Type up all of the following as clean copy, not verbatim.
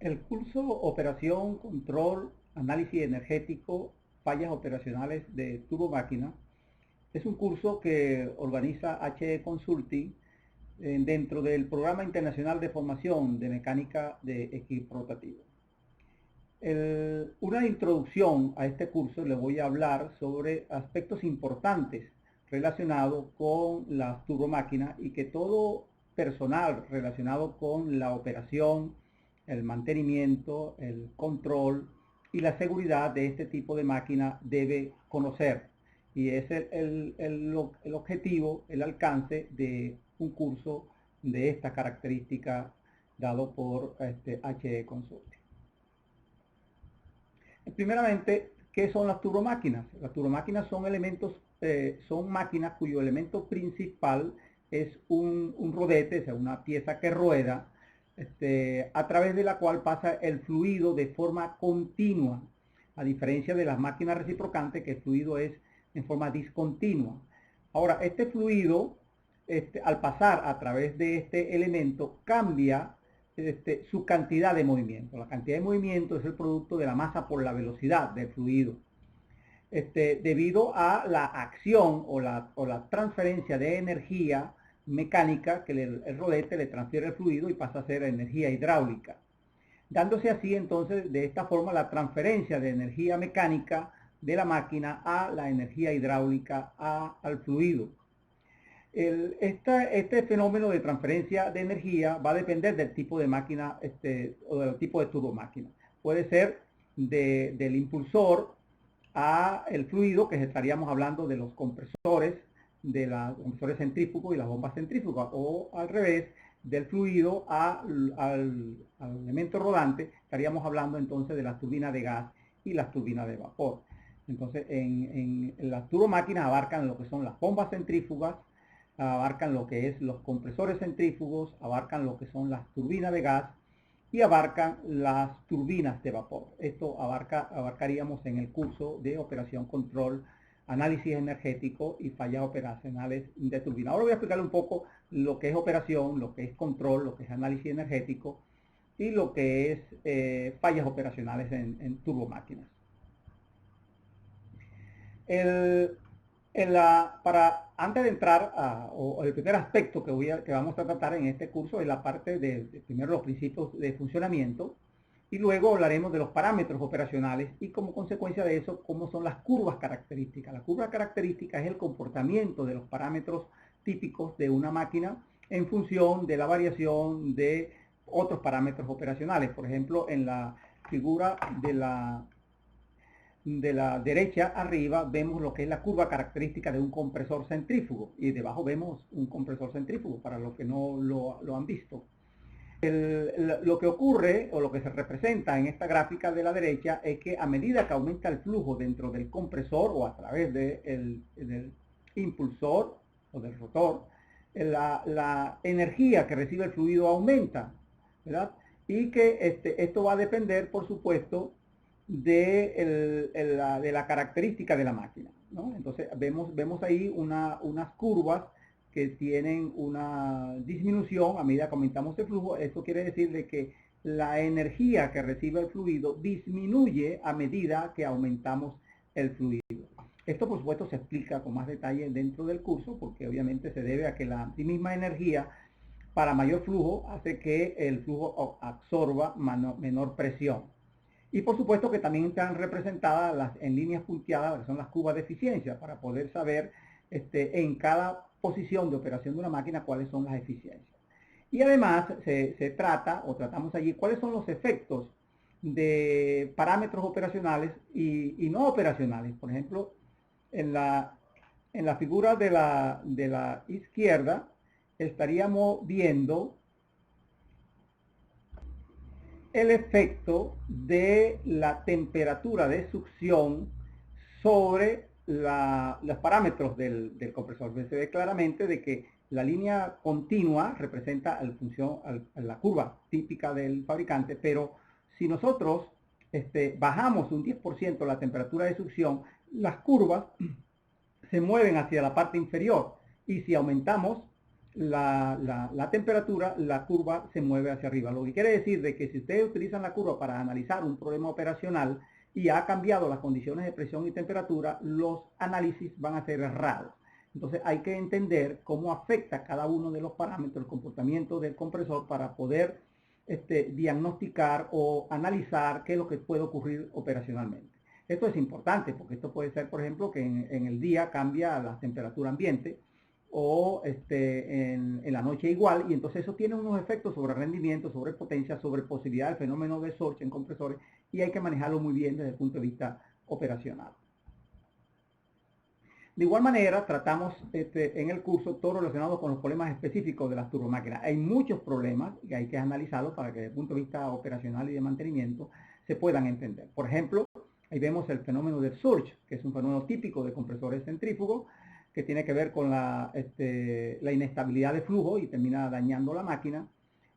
El curso Operación, Control, Análisis Energético, Fallas Operacionales de Turbomáquina es un curso que organiza HE Consulting dentro del Programa Internacional de Formación de Mecánica de Equipo Rotativo. Una introducción a este curso le voy a hablar sobre aspectos importantes relacionados con las turbomáquinas y que todo personal relacionado con la operación, el mantenimiento, el control y la seguridad de este tipo de máquina debe conocer. Y es el objetivo, el alcance de un curso de esta característica dado por HE Consulting. Primeramente, ¿qué son las turbomáquinas? Las turbomáquinas son son máquinas cuyo elemento principal es un rodete, o sea, una pieza que rueda, a través de la cual pasa el fluido de forma continua, a diferencia de las máquinas reciprocantes, que el fluido es en forma discontinua. Ahora, este fluido, al pasar a través de este elemento, cambia su cantidad de movimiento. La cantidad de movimiento es el producto de la masa por la velocidad del fluido. Debido a la acción o la transferencia de energía mecánica que el rodete le transfiere el fluido y pasa a ser energía hidráulica, dándose así entonces de esta forma la transferencia de energía mecánica de la máquina a la energía hidráulica al fluido. Este fenómeno de transferencia de energía va a depender del tipo de máquina o del tipo de turbomáquina. Puede ser del impulsor a el fluido, que estaríamos hablando de los compresores, de los compresores centrífugos y las bombas centrífugas, o al revés, del fluido al elemento rodante, estaríamos hablando entonces de las turbinas de gas y las turbinas de vapor. Entonces, en las turbomáquinas abarcan lo que son las bombas centrífugas, abarcan lo que es los compresores centrífugos, abarcan lo que son las turbinas de gas y abarcan las turbinas de vapor. Esto abarcaríamos en el curso de operación, control, análisis energético y fallas operacionales de turbina. Ahora voy a explicarle un poco lo que es operación, lo que es control, lo que es análisis energético y lo que es fallas operacionales en turbomáquinas. Antes de entrar el primer aspecto que vamos a tratar en este curso es la parte de primero los principios de funcionamiento y luego hablaremos de los parámetros operacionales y como consecuencia de eso cómo son las curvas características. La curva característica es el comportamiento de los parámetros típicos de una máquina en función de la variación de otros parámetros operacionales. Por ejemplo, en la figura de la derecha arriba vemos lo que es la curva característica de un compresor centrífugo y debajo vemos un compresor centrífugo para los que no lo han visto. Lo que ocurre o lo que se representa en esta gráfica de la derecha es que a medida que aumenta el flujo dentro del compresor o a través del impulsor o del rotor, la energía que recibe el fluido aumenta, ¿verdad? Y que esto va a depender, por supuesto, de la característica de la máquina, ¿no? Entonces vemos ahí unas curvas que tienen una disminución a medida que aumentamos el flujo. Esto quiere decir de que la energía que recibe el fluido disminuye a medida que aumentamos el fluido. Esto por supuesto se explica con más detalle dentro del curso porque obviamente se debe a que la misma energía para mayor flujo hace que el flujo absorba menor presión. Y por supuesto que también están representadas en líneas punteadas, que son las curvas de eficiencia, para poder saber en cada posición de operación de una máquina cuáles son las eficiencias. Y además se tratamos allí cuáles son los efectos de parámetros operacionales y no operacionales. Por ejemplo, en la figura de la izquierda estaríamos viendo el efecto de la temperatura de succión sobre los parámetros del compresor. Se ve claramente de que la línea continua representa la curva típica del fabricante, pero si nosotros bajamos un 10% la temperatura de succión, las curvas se mueven hacia la parte inferior y si aumentamos la temperatura, la curva se mueve hacia arriba. Lo que quiere decir de que si ustedes utilizan la curva para analizar un problema operacional y ha cambiado las condiciones de presión y temperatura, los análisis van a ser errados. Entonces hay que entender cómo afecta cada uno de los parámetros el comportamiento del compresor para poder diagnosticar o analizar qué es lo que puede ocurrir operacionalmente. Esto es importante porque esto puede ser, por ejemplo, que en el día cambia la temperatura ambiente o en la noche igual, y entonces eso tiene unos efectos sobre rendimiento, sobre potencia, sobre posibilidad del fenómeno de surge en compresores, y hay que manejarlo muy bien desde el punto de vista operacional. De igual manera, tratamos en el curso todo relacionado con los problemas específicos de las turbomáquinas. Hay muchos problemas que hay que analizarlos para que desde el punto de vista operacional y de mantenimiento se puedan entender. Por ejemplo, ahí vemos el fenómeno del surge, que es un fenómeno típico de compresores centrífugos, que tiene que ver con la inestabilidad de flujo y termina dañando la máquina.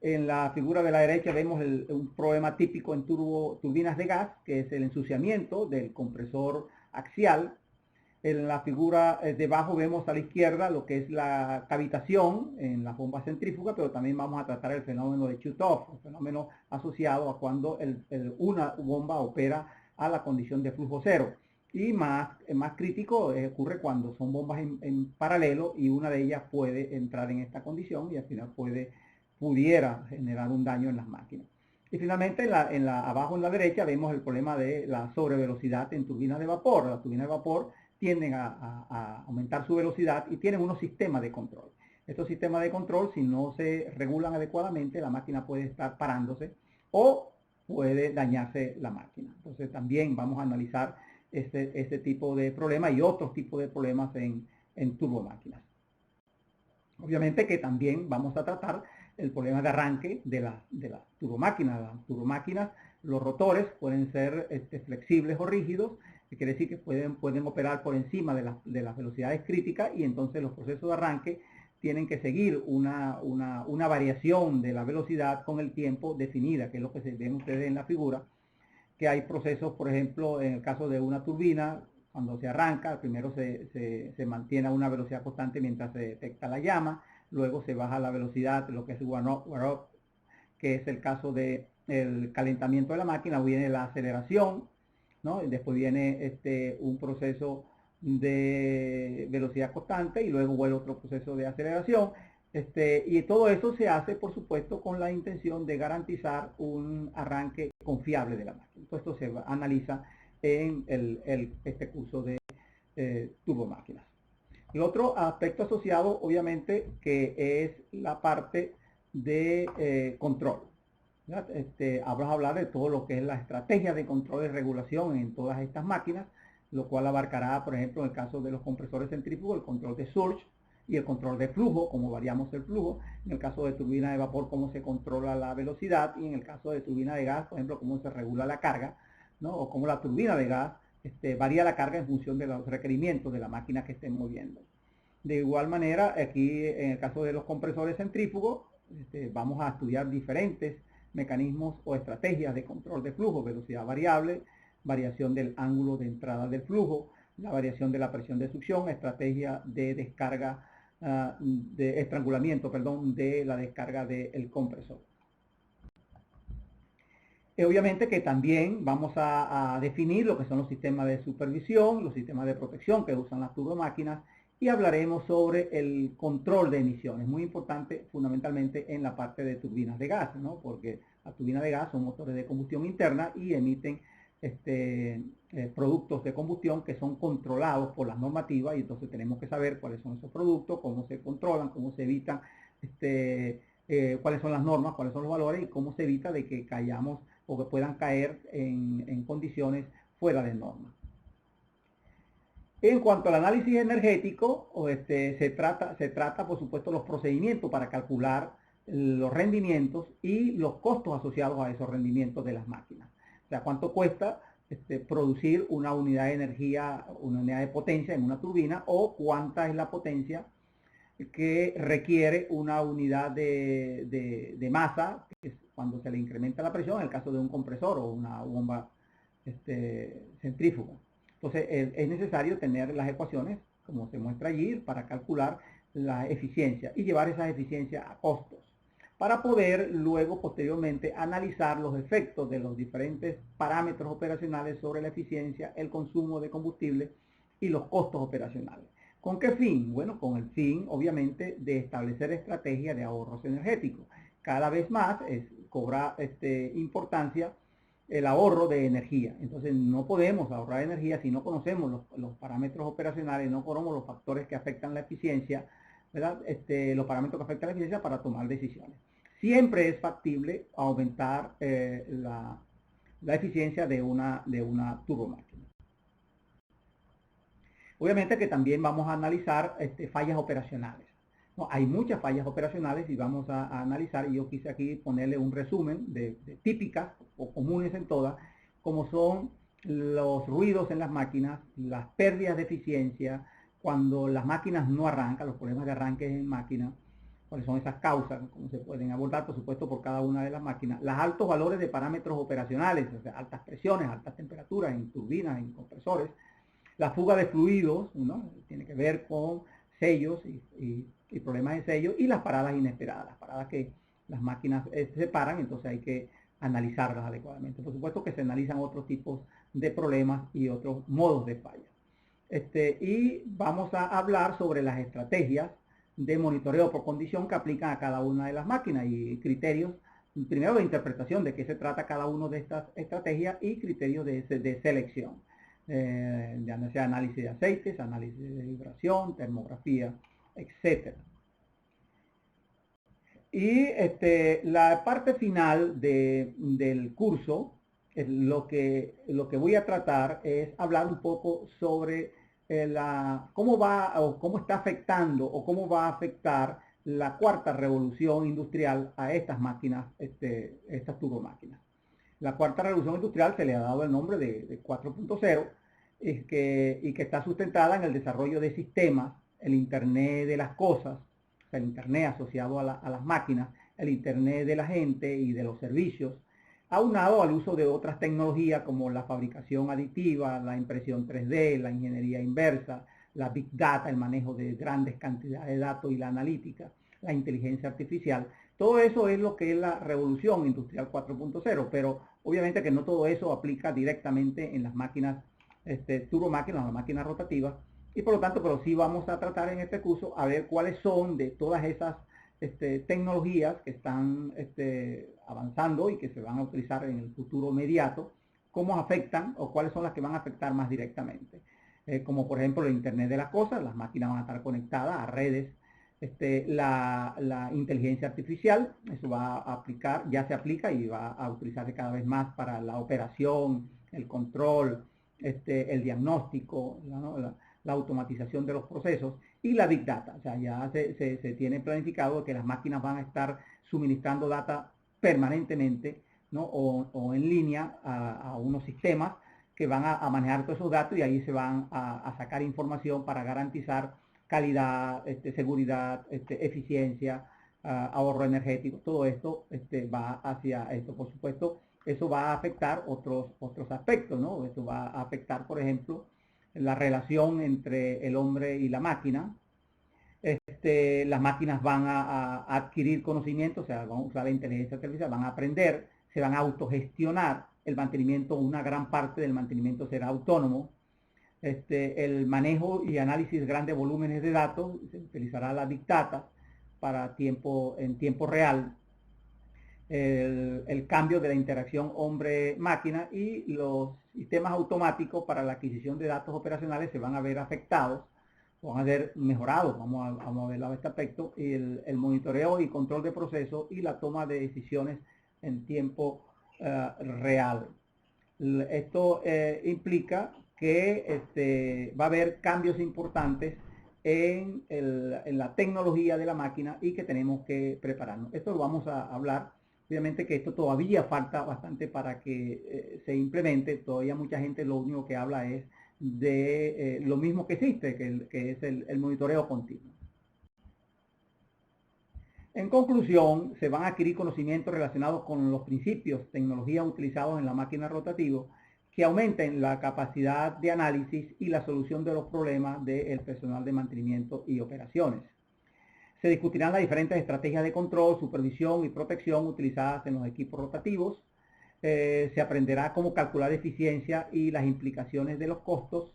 En la figura de la derecha vemos un problema típico en turbinas de gas, que es el ensuciamiento del compresor axial. En la figura debajo vemos a la izquierda lo que es la cavitación en las bombas centrífugas, pero también vamos a tratar el fenómeno de shut-off, el fenómeno asociado a cuando una bomba opera a la condición de flujo cero. Y más crítico ocurre cuando son bombas en paralelo y una de ellas puede entrar en esta condición y al final pudiera generar un daño en las máquinas. Y finalmente abajo en la derecha vemos el problema de la sobrevelocidad en turbinas de vapor. Las turbinas de vapor tienden a aumentar su velocidad y tienen unos sistemas de control. Estos sistemas de control, si no se regulan adecuadamente, la máquina puede estar parándose o puede dañarse la máquina. Entonces también vamos a analizar este tipo de problemas y otros tipos de problemas en turbomáquinas. Obviamente que también vamos a tratar el problema de arranque de las turbomáquinas. Las turbomáquinas, los rotores pueden ser flexibles o rígidos, que quiere decir que pueden operar por encima de las velocidades críticas, y entonces los procesos de arranque tienen que seguir una variación de la velocidad con el tiempo definida, que es lo que se ven ustedes en la figura, que hay procesos, por ejemplo, en el caso de una turbina, cuando se arranca, primero se mantiene a una velocidad constante mientras se detecta la llama, luego se baja la velocidad, lo que es warm-up, que es el caso del calentamiento de la máquina, viene la aceleración, ¿no? Y después viene un proceso de velocidad constante y luego vuelve otro proceso de aceleración. Y todo eso se hace, por supuesto, con la intención de garantizar un arranque confiable de la máquina. Todo esto se analiza en este curso de turbomáquinas. El otro aspecto asociado, obviamente, que es la parte de control. Vamos a hablar de todo lo que es la estrategia de control y regulación en todas estas máquinas, lo cual abarcará, por ejemplo, en el caso de los compresores centrífugos, el control de surge y el control de flujo, cómo variamos el flujo. En el caso de turbina de vapor, cómo se controla la velocidad, y en el caso de turbina de gas, por ejemplo, cómo se regula la carga, ¿no? O cómo la turbina de gas varía la carga en función de los requerimientos de la máquina que estén moviendo. De igual manera, aquí en el caso de los compresores centrífugos, vamos a estudiar diferentes mecanismos o estrategias de control de flujo: velocidad variable, variación del ángulo de entrada del flujo, la variación de la presión de succión, estrategia de descarga, de estrangulamiento, perdón, de la descarga del compresor. Obviamente que también vamos a definir lo que son los sistemas de supervisión, los sistemas de protección que usan las turbomáquinas, y hablaremos sobre el control de emisiones, muy importante fundamentalmente en la parte de turbinas de gas, ¿no? Porque las turbinas de gas son motores de combustión interna y emiten productos de combustión que son controlados por las normativas, y entonces tenemos que saber cuáles son esos productos, cómo se controlan, cómo se evitan, cuáles son las normas, cuáles son los valores y cómo se evita de que caigamos o que puedan caer en condiciones fuera de norma. En cuanto al análisis energético, se trata por supuesto los procedimientos para calcular los rendimientos y los costos asociados a esos rendimientos de las máquinas. O sea, cuánto cuesta producir una unidad de energía, una unidad de potencia en una turbina, o cuánta es la potencia que requiere una unidad de masa, que es cuando se le incrementa la presión, en el caso de un compresor o una bomba centrífuga. Entonces es necesario tener las ecuaciones, como se muestra allí, para calcular la eficiencia y llevar esas eficiencias a costos, para poder luego posteriormente analizar los efectos de los diferentes parámetros operacionales sobre la eficiencia, el consumo de combustible y los costos operacionales. ¿Con qué fin? Bueno, con el fin obviamente de establecer estrategias de ahorros energéticos. Cada vez más cobra importancia el ahorro de energía. Entonces no podemos ahorrar energía si no conocemos los parámetros operacionales, no conocemos los factores que afectan la eficiencia, ¿verdad? Los parámetros que afectan la eficiencia para tomar decisiones. Siempre es factible aumentar la eficiencia de una turbomáquina. Obviamente que también vamos a analizar fallas operacionales. No, hay muchas fallas operacionales y vamos a analizar, y yo quise aquí ponerle un resumen de típicas o comunes en todas, como son los ruidos en las máquinas, las pérdidas de eficiencia, cuando las máquinas no arrancan, los problemas de arranque en máquinas, cuáles son esas causas, cómo se pueden abordar, por supuesto, por cada una de las máquinas, los altos valores de parámetros operacionales, o sea, altas presiones, altas temperaturas en turbinas, en compresores, la fuga de fluidos, ¿no? Tiene que ver con sellos y problemas de sellos, y las paradas inesperadas, las paradas que las máquinas se paran, entonces hay que analizarlas adecuadamente. Por supuesto que se analizan otros tipos de problemas y otros modos de falla. Y vamos a hablar sobre las estrategias de monitoreo por condición que aplican a cada una de las máquinas y criterios, primero de interpretación de qué se trata cada una de estas estrategias y criterios de selección. Ya sea análisis de aceites, análisis de vibración, termografía, etc. Y la parte final del curso, lo que voy a tratar es hablar un poco sobre cómo va o cómo está afectando o cómo va a afectar la cuarta revolución industrial a estas máquinas, estas turbomáquinas. La cuarta revolución industrial se le ha dado el nombre de 4.0 y que está sustentada en el desarrollo de sistemas, el Internet de las cosas, o sea, el Internet asociado a las máquinas, el Internet de la gente y de los servicios, aunado al uso de otras tecnologías como la fabricación aditiva, la impresión 3D, la ingeniería inversa, la Big Data, el manejo de grandes cantidades de datos y la analítica, la inteligencia artificial. Todo eso es lo que es la revolución industrial 4.0, pero obviamente que no todo eso aplica directamente en las máquinas turbomáquinas, las máquinas rotativas, y por lo tanto, pero sí vamos a tratar en este curso a ver cuáles son de todas esas tecnologías que están avanzando y que se van a utilizar en el futuro inmediato, cómo afectan o cuáles son las que van a afectar más directamente. Como por ejemplo el Internet de las cosas, las máquinas van a estar conectadas a redes, la inteligencia artificial, eso va a aplicar, ya se aplica y va a utilizarse cada vez más para la operación, el control, el diagnóstico, la automatización de los procesos, y la Big Data. O sea, ya se tiene planificado que las máquinas van a estar suministrando data permanentemente, ¿no? o en línea a unos sistemas que van a manejar todos esos datos, y ahí se van a sacar información para garantizar calidad, seguridad, eficiencia, ahorro energético. Todo esto va hacia esto. Por supuesto, eso va a afectar otros aspectos, ¿no? Esto va a afectar, por ejemplo, la relación entre el hombre y la máquina. Las máquinas van a adquirir conocimiento, o sea, van a usar la inteligencia artificial, van a aprender, se van a autogestionar, el mantenimiento, una gran parte del mantenimiento será autónomo. El manejo y análisis de grandes volúmenes de datos, se utilizará la Big Data para en tiempo real. El cambio de la interacción hombre-máquina y los sistemas automáticos para la adquisición de datos operacionales se van a ver afectados, van a ver mejorados, vamos a ver este aspecto, y el monitoreo y control de procesos y la toma de decisiones en tiempo real. Esto implica que va a haber cambios importantes en la tecnología de la máquina y que tenemos que prepararnos. Esto lo vamos a hablar. Obviamente que esto todavía falta bastante para que se implemente. Todavía mucha gente lo único que habla es de lo mismo que existe, que es el monitoreo continuo. En conclusión, se van a adquirir conocimientos relacionados con los principios, tecnologías utilizados en la máquina rotativa que aumenten la capacidad de análisis y la solución de los problemas del personal de mantenimiento y operaciones. Se discutirán las diferentes estrategias de control, supervisión y protección utilizadas en los equipos rotativos. Se aprenderá cómo calcular eficiencia y las implicaciones de los costos.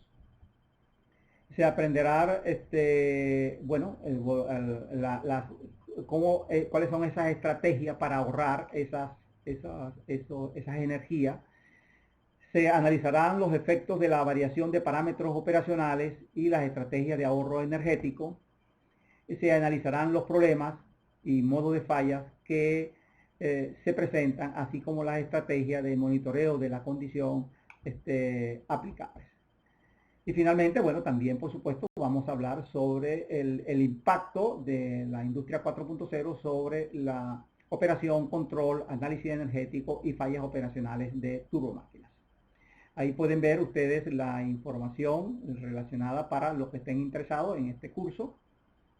Se aprenderá, bueno, cuáles son esas estrategias para ahorrar esas energías. Se analizarán los efectos de la variación de parámetros operacionales y las estrategias de ahorro energético. Se analizarán los problemas y modos de fallas que se presentan, así como las estrategias de monitoreo de la condición aplicables. Y finalmente, bueno, también por supuesto vamos a hablar sobre el impacto de la industria 4.0 sobre la operación, control, análisis energético y fallas operacionales de turbomáquinas. Ahí pueden ver ustedes la información relacionada para los que estén interesados en este curso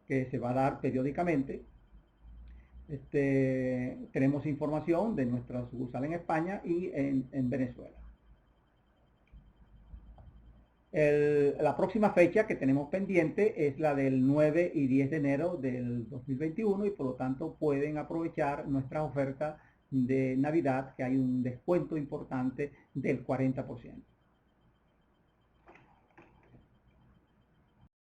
que se va a dar periódicamente. Tenemos información de nuestra sucursal en España y en Venezuela. La próxima fecha que tenemos pendiente es la del 9 y 10 de enero del 2021 y por lo tanto pueden aprovechar nuestra oferta de Navidad, que hay un descuento importante del 40%.